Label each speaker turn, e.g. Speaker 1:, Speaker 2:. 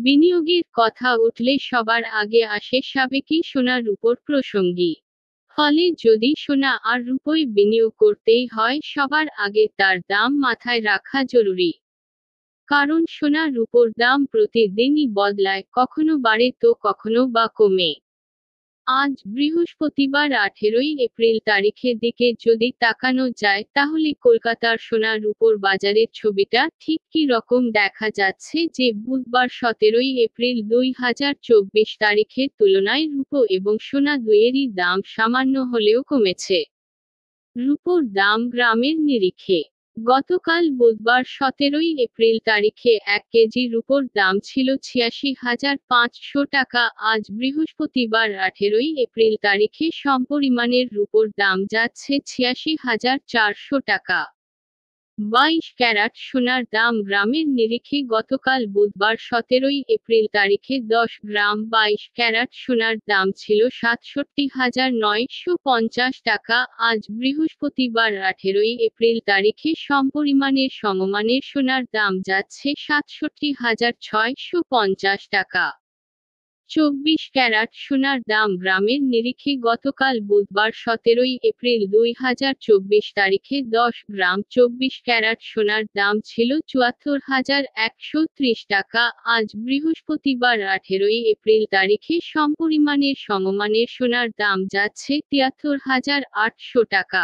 Speaker 1: বিনিয়োগের কথা উঠলে সবার আগে আসে সাবেকি সোনা রূপোর প্রসঙ্গই। ফলে যদি সোনা আর রূপোয় বিনিয়োগ করতেই হয়, সবার আগে তার দাম মাথায় রাখা জরুরি। কারণ সোনা রূপোর দাম প্রতিদিনই বদলায়, কখনো বাড়ে তো কখনো বা কমে। আজ বৃহস্পতিবার 18ই এপ্রিল তারিখের দিকে যদি তাকানো যায়, তাহলে কলকাতার সোনা রূপোর বাজারের ছবিটা ঠিক কী রকম দেখা যাচ্ছে যে বুধবার 17ই এপ্রিল 2024 তারিখের তুলনায় রূপো এবং সোনা দুইয়েরই দাম সামান্য হলেও কমেছে। রূপোর দাম গ্রামের নিরিখে গতকাল বুধবার 17ই এপ্রিল তারিখে 1 কেজি রূপোর দাম ছিল 86,500 টাকা। আজ বৃহস্পতিবার 18ই এপ্রিল তারিখে সমপরিমাণের রূপোর দাম যাচ্ছে 86,400 টাকা। 22 ক্যারাট সোনার দাম গ্রামের নিরিখে গতকাল বুধবার 17ই এপ্রিল তারিখে 10 গ্রাম 22 ক্যারাট সোনার দাম ছিল 67,950 টাকা। আজ বৃহস্পতিবার 18ই এপ্রিল তারিখে সমপরিমাণের সমমানের সোনার দাম যাচ্ছে 67,650 টাকা। 24 ক্যারাট সোনার দাম গ্রামের নিরিখে গতকাল বুধবার 17ই এপ্রিল 2024 তারিখে 10 গ্রাম 24 ক্যারাট সোনার দাম ছিল 74,130 টাকা। আজ বৃহস্পতিবার 18ই এপ্রিল তারিখে সমপরিমাণের সমমানের সোনার দাম যাচ্ছে 73,800 টাকা।